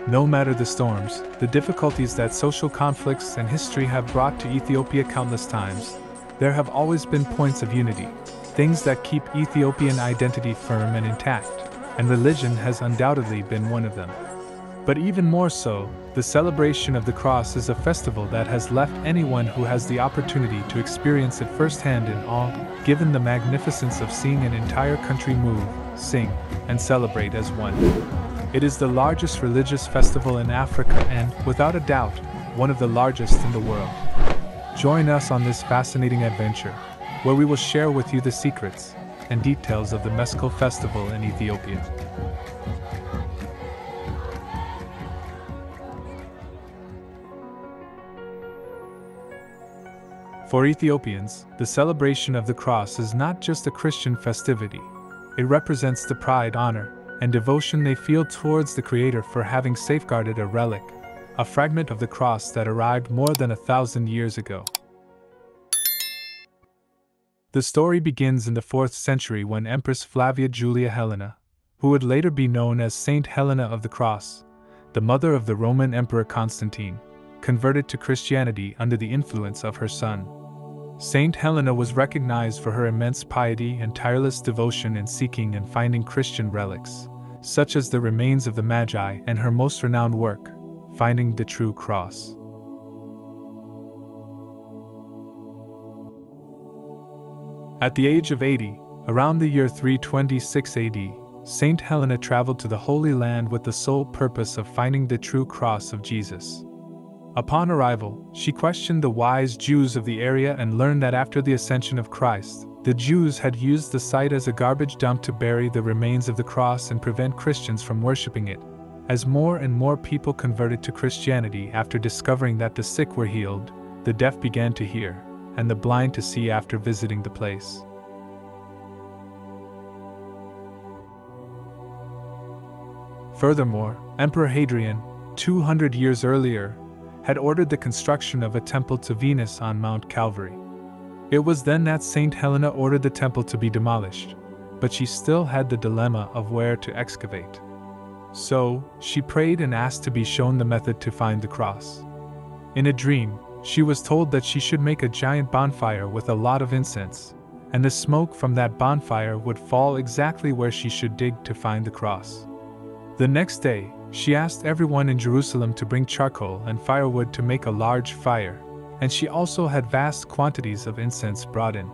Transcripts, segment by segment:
No matter the storms, the difficulties that social conflicts and history have brought to Ethiopia countless times, there have always been points of unity, things that keep Ethiopian identity firm and intact, and religion has undoubtedly been one of them. But even more so, the celebration of the cross is a festival that has left anyone who has the opportunity to experience it firsthand in awe, given the magnificence of seeing an entire country move, sing, and celebrate as one. It is the largest religious festival in Africa and, without a doubt, one of the largest in the world. Join us on this fascinating adventure, where we will share with you the secrets and details of the Meskel Festival in Ethiopia. For Ethiopians, the celebration of the cross is not just a Christian festivity. It represents the pride, honor, and devotion they feel towards the Creator for having safeguarded a relic, a fragment of the cross that arrived more than 1,000 years ago. The story begins in the 4th century when Empress Flavia Julia Helena, who would later be known as Saint Helena of the Cross, the mother of the Roman Emperor Constantine, converted to Christianity under the influence of her son. Saint Helena was recognized for her immense piety and tireless devotion in seeking and finding Christian relics, such as the remains of the Magi and her most renowned work, Finding the True Cross. At the age of 80, around the year 326 AD, Saint Helena traveled to the Holy Land with the sole purpose of finding the true cross of Jesus. Upon arrival, she questioned the wise Jews of the area and learned that after the ascension of Christ, the Jews had used the site as a garbage dump to bury the remains of the cross and prevent Christians from worshipping it. As more and more people converted to Christianity after discovering that the sick were healed, the deaf began to hear, and the blind to see after visiting the place. Furthermore, Emperor Hadrian, 200 years earlier, had ordered the construction of a temple to Venus on Mount Calvary. It was then that Saint Helena ordered the temple to be demolished, but she still had the dilemma of where to excavate. So, she prayed and asked to be shown the method to find the cross. In a dream, she was told that she should make a giant bonfire with a lot of incense, and the smoke from that bonfire would fall exactly where she should dig to find the cross. The next day, she asked everyone in Jerusalem to bring charcoal and firewood to make a large fire, and she also had vast quantities of incense brought in.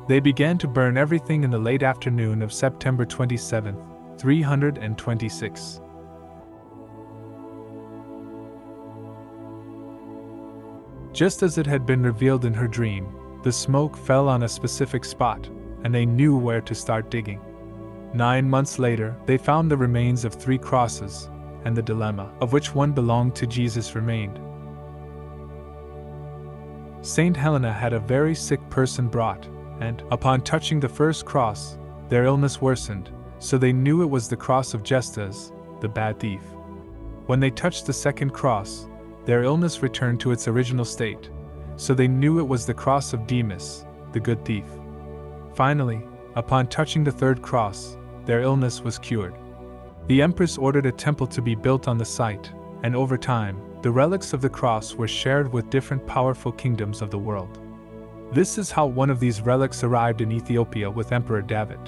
They began to burn everything in the late afternoon of September 27, 326. Just as it had been revealed in her dream, the smoke fell on a specific spot, and they knew where to start digging. 9 months later, they found the remains of 3 crosses, and the dilemma of which one belonged to Jesus remained. Saint Helena had a very sick person brought, and, upon touching the first cross, their illness worsened, so they knew it was the cross of Justus, the bad thief. When they touched the second cross, their illness returned to its original state, so they knew it was the cross of Demas, the good thief. Finally, upon touching the third cross, their illness was cured. The empress ordered a temple to be built on the site, and over time, the relics of the cross were shared with different powerful kingdoms of the world. This is how one of these relics arrived in Ethiopia with Emperor David.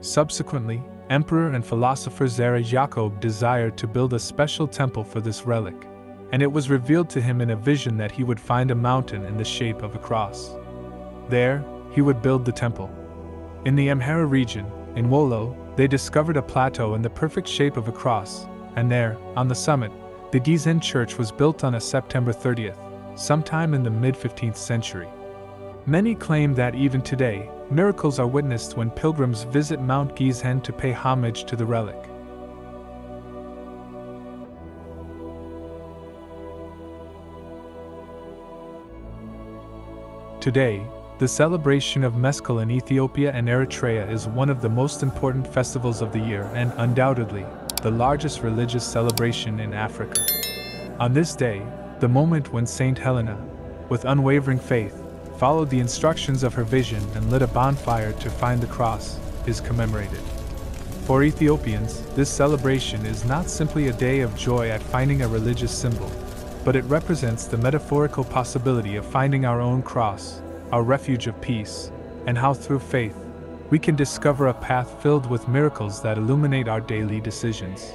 Subsequently, Emperor and philosopher Zara Jacob desired to build a special temple for this relic, and it was revealed to him in a vision that he would find a mountain in the shape of a cross. There, he would build the temple. In the Amhara region, in Wollo, they discovered a plateau in the perfect shape of a cross, and there, on the summit, the Gizeh church was built on a September 30th, sometime in the mid-15th century. Many claim that even today, miracles are witnessed when pilgrims visit Mount Gizeh to pay homage to the relic. Today, the celebration of Meskel in Ethiopia and Eritrea is one of the most important festivals of the year and, undoubtedly, the largest religious celebration in Africa. On this day, the moment when Saint Helena, with unwavering faith, followed the instructions of her vision and lit a bonfire to find the cross, is commemorated. For Ethiopians, this celebration is not simply a day of joy at finding a religious symbol, but it represents the metaphorical possibility of finding our own cross, our refuge of peace, and how through faith, we can discover a path filled with miracles that illuminate our daily decisions.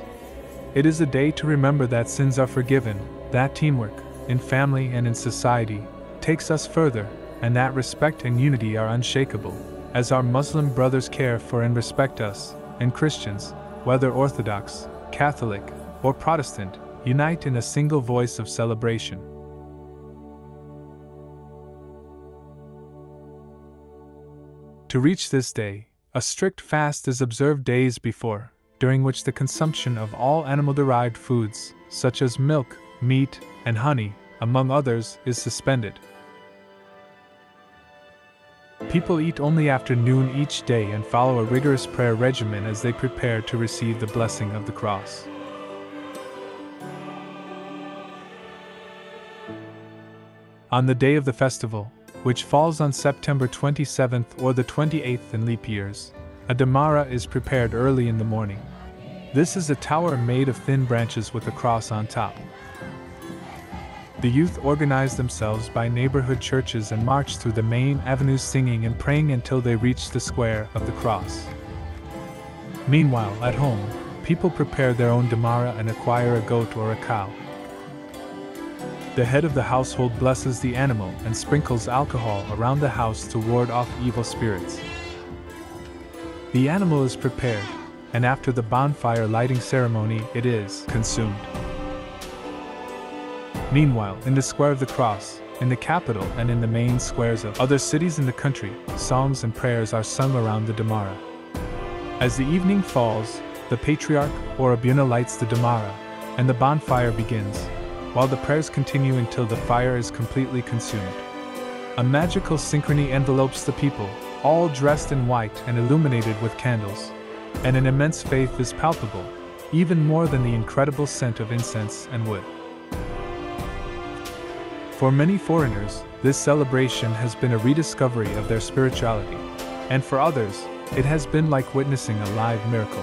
It is a day to remember that sins are forgiven, that teamwork, in family and in society, takes us further, and that respect and unity are unshakable, as our Muslim brothers care for and respect us, and Christians, whether Orthodox, Catholic, or Protestant, unite in a single voice of celebration. To reach this day, a strict fast is observed days before, during which the consumption of all animal-derived foods, such as milk, meat, and honey, among others, is suspended. People eat only after noon each day and follow a rigorous prayer regimen as they prepare to receive the blessing of the cross. On the day of the festival, which falls on September 27th or the 28th in leap years, a damara is prepared early in the morning. This is a tower made of thin branches with a cross on top. The youth organize themselves by neighborhood churches and march through the main avenues singing and praying until they reach the square of the cross. Meanwhile, at home, people prepare their own damara and acquire a goat or a cow. The head of the household blesses the animal and sprinkles alcohol around the house to ward off evil spirits. The animal is prepared, and after the bonfire lighting ceremony, it is consumed. Meanwhile, in the Square of the Cross, in the capital and in the main squares of other cities in the country, songs and prayers are sung around the damara. As the evening falls, the patriarch or abuna lights the damara, and the bonfire begins, while the prayers continue until the fire is completely consumed. A magical synchrony envelopes the people, all dressed in white and illuminated with candles, and an immense faith is palpable, even more than the incredible scent of incense and wood. For many foreigners, this celebration has been a rediscovery of their spirituality, and for others, it has been like witnessing a live miracle.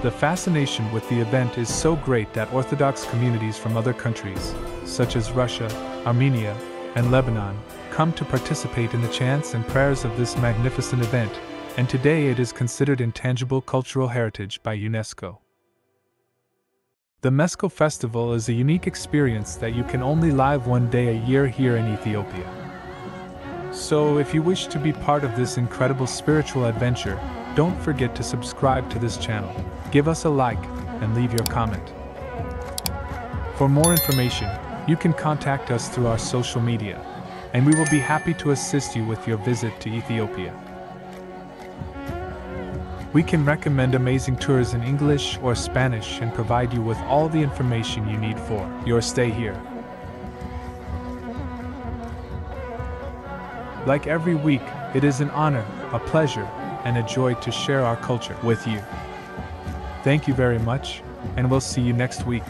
The fascination with the event is so great that Orthodox communities from other countries, such as Russia, Armenia, and Lebanon, come to participate in the chants and prayers of this magnificent event, and today it is considered intangible cultural heritage by UNESCO. The Meskel Festival is a unique experience that you can only live one day a year here in Ethiopia. So if you wish to be part of this incredible spiritual adventure, don't forget to subscribe to this channel, give us a like, and leave your comment. For more information, you can contact us through our social media, and we will be happy to assist you with your visit to Ethiopia. We can recommend amazing tours in English or Spanish and provide you with all the information you need for your stay here. Like every week, it is an honor, a pleasure, and a joy to share our culture with you. Thank you very much, and we'll see you next week.